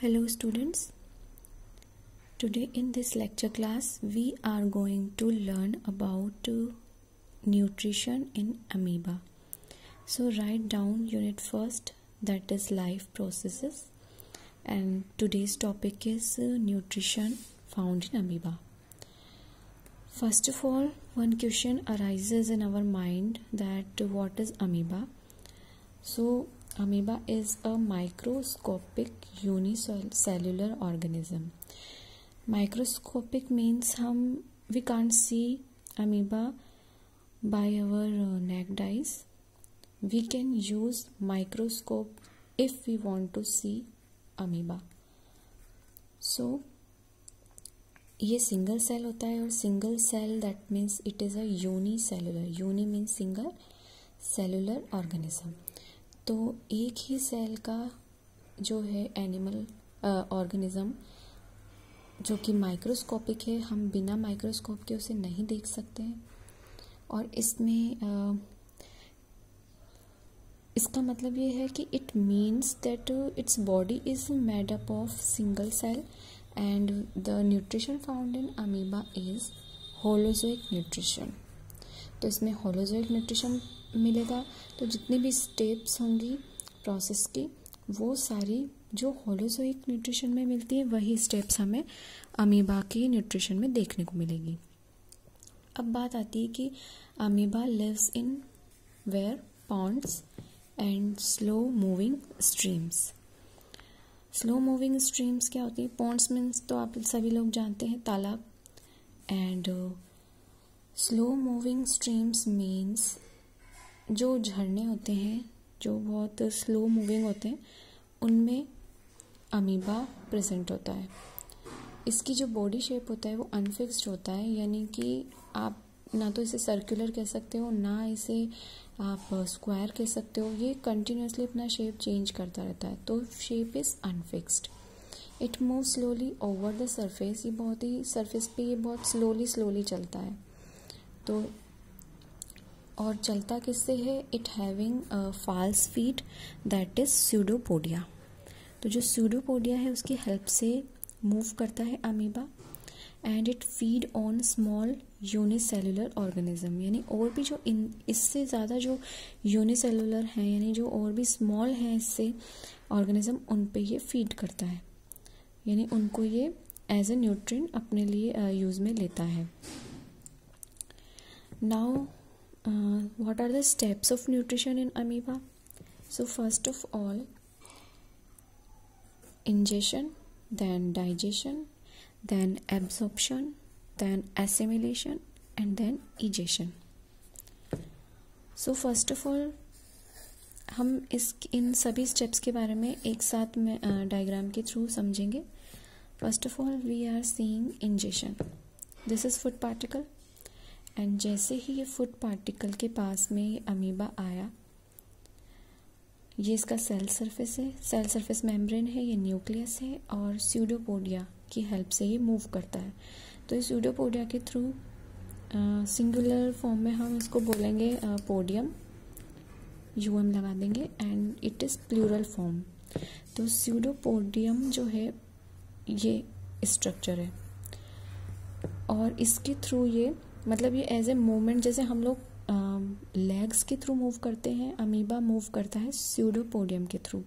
Hello students, today in this lecture class we are going to learn about nutrition in amoeba. So write down unit first, that is life processes, and today's topic is nutrition found in amoeba. First of all, one question arises in our mind that what is amoeba? So amoeba is a microscopic unicellular organism. Microscopic means we can't see amoeba by our naked eyes. We can use microscope if we want to see amoeba. So ये single cell होता है और single cell that means it is a unicellular. Uni means single, cellular organism. तो एक ही cell का जो है animal organism जो कि माइक्रोस्कोपिक है, हम बिना माइक्रोस्कोप के उसे नहीं देख सकते हैं. और इसमें इसका मतलब ये है कि it means that its body is made up of single cell and the nutrition found in amoeba is holozoic nutrition. तो इसमें होलोजोइक न्यूट्रिशन मिलेगा. तो जितनी भी स्टेप्स होंगी प्रोसेस की, वो सारी जो होलोजोइक न्यूट्रिशन में मिलती है वही स्टेप्स हमें अमीबा की न्यूट्रिशन में देखने को मिलेगी. अब बात आती है कि amoeba lives in where ponds and slow moving streams. Slow moving streams क्या होती है? पॉन्ड्स मीन्स तो आप सभी लोग जानते हैं, तालाब. And slow moving streams means जो झरने होते हैं जो बहुत स्लो मूविंग होते हैं, उनमें अमीबा प्रेजेंट होता है. इसकी जो बॉडी शेप होता है वो अनफिक्स्ड होता है, यानी कि आप ना तो इसे सर्कुलर कह सकते हो ना इसे आप स्क्वायर कह सकते हो. ये कंटिन्यूसली अपना शेप चेंज करता रहता है. तो shape is unfixed. It move slowly over the surface. ये बहुत ही सरफेस पे ये बहुत स्लोली चलता है. तो और चलता किससे है? It having false feet that is pseudopodia. तो जो स्यूडोपोडिया है उसकी हेल्प से मूव करता है amoeba. And it feed on small unicellular organism, यानी और भी जो इससे ज़्यादा जो यूनिसेलुलर हैं, यानी जो और भी स्मॉल हैं इससे ऑर्गेनिज्म, उन पे ये फीड करता है, यानी उनको ये एज ए न्यूट्रिएंट अपने लिए यूज़ में लेता है. Now what are the steps of nutrition in amoeba? So first of all, ingestion, then digestion, then absorption, then assimilation, and then egestion. So first of all, हम इन सभी steps के बारे में एक साथ में डायग्राम के थ्रू समझेंगे. First of all we are seeing ingestion. This is food particle. And जैसे ही ये फूड पार्टिकल के पास में ये अमीबा आया, ये इसका सेल सरफेस है, सेल सरफेस मेम्ब्रेन है, ये न्यूक्लियस है, और स्यूडोपोडिया की हेल्प से ये मूव करता है. तो इस स्यूडोपोडिया के थ्रू सिंगुलर फॉर्म में हम इसको बोलेंगे पोडियम, यूएम लगा देंगे, and it is plural form. तो स्यूडोपोडियम जो है ये स्ट्रक्चर है, और इसके थ्रू ये मतलब ये एज ए मूवमेंट, जैसे हम लोग लेग्स के थ्रू मूव करते हैं, अमीबा मूव करता है स्यूडोपोडियम के थ्रू.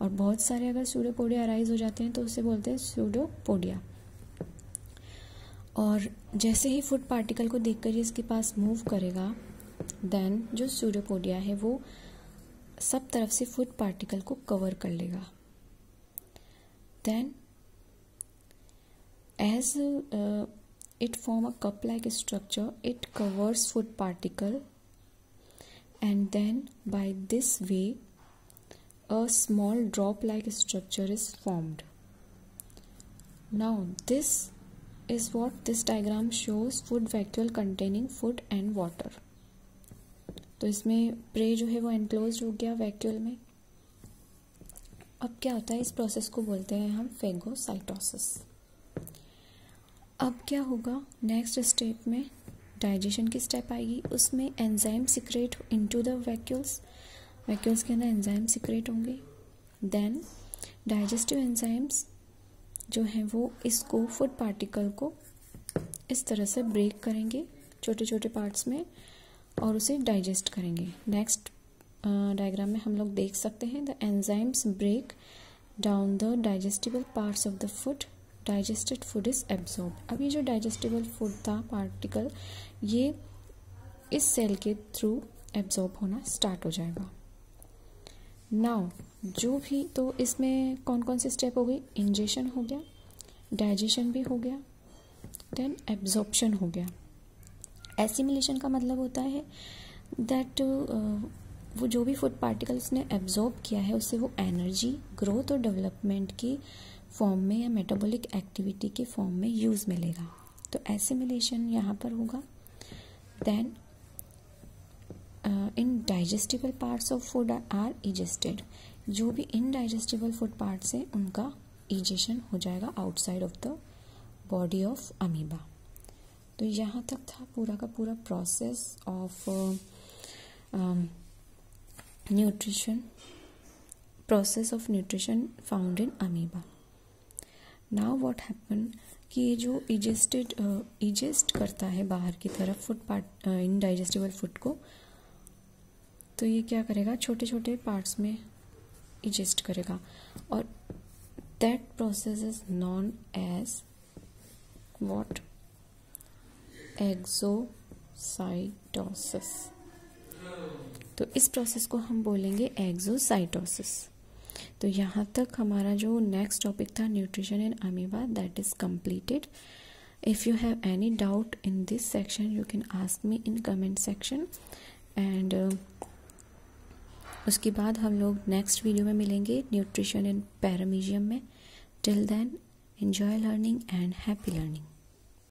और बहुत सारे अगर स्यूडोपोडिया अराइज हो जाते हैं तो उसे बोलते हैं स्यूडोपोडिया. और जैसे ही फूड पार्टिकल को देखकर ये इसके पास मूव करेगा, देन जो स्यूडोपोडिया है वो सब तरफ से फूड पार्टिकल को कवर कर लेगा. Then as it form a cup like structure, it covers food particle, and then by this way a small drop like structure is formed. Now this is what this diagram shows, food vacuole containing food and water. तो इसमें pray जो है वो enclosed हो गया vacuole में. अब क्या होता है, इस प्रोसेस को बोलते हैं हम फेगोसाइटोसिस. अब क्या होगा नेक्स्ट स्टेप में? डाइजेशन की स्टेप आएगी. उसमें enzyme secrete into the vacuoles. Vacuoles के अंदर एंजाइम सिक्रेट होंगे. देन डाइजेस्टिव एंजाइम्स जो हैं वो इसको फूड पार्टिकल को इस तरह से ब्रेक करेंगे छोटे छोटे पार्ट्स में और उसे डाइजेस्ट करेंगे। नेक्स्ट डायग्राम में हम लोग देख सकते हैं the enzymes break down the digestible parts of the food, digested food is absorb. अब ये जो डाइजेस्टिबल फूड था पार्टिकल, ये इस सेल के थ्रू एब्जॉर्ब होना स्टार्ट हो जाएगा। नाउ जो भी, तो इसमें कौन कौन से स्टेप हो गई, इंजेशन हो गया, डाइजेशन भी हो गया, देन एब्जॉर्प्शन हो गया। एसिमिलेशन का मतलब होता है दैट वो जो भी फूड पार्टिकल्स ने एब्जॉर्ब किया है उससे वो एनर्जी, ग्रोथ और डेवलपमेंट की फॉर्म में या मेटाबॉलिक एक्टिविटी के फॉर्म में यूज़ मिलेगा। तो एसिमिलेशन यहाँ पर होगा। Then indigestible parts of food are egested, जो भी इनडाइजेस्टिबल फूड पार्ट्स हैं उनका इजेशन हो जाएगा outside of the body of amoeba. तो यहाँ तक था पूरा का पूरा process of nutrition found in amoeba. Now what happen कि ये जो इजेस्ट करता है बाहर की तरफ फूड पार्ट इनडाइजेस्टिबल फूड को, तो ये क्या करेगा, छोटे छोटे पार्ट्स में इजेस्ट करेगा और that process is known as what, exocytosis. तो इस प्रोसेस को हम बोलेंगे एक्सोसाइटोसिस। तो यहाँ तक हमारा जो नेक्स्ट टॉपिक था nutrition in amoeba that is completed. If you have any doubt in this section you can ask me in comment section and उसके बाद हम लोग नेक्स्ट वीडियो में मिलेंगे न्यूट्रिशन इन पैरामीशियम में। Till then enjoy learning and happy learning.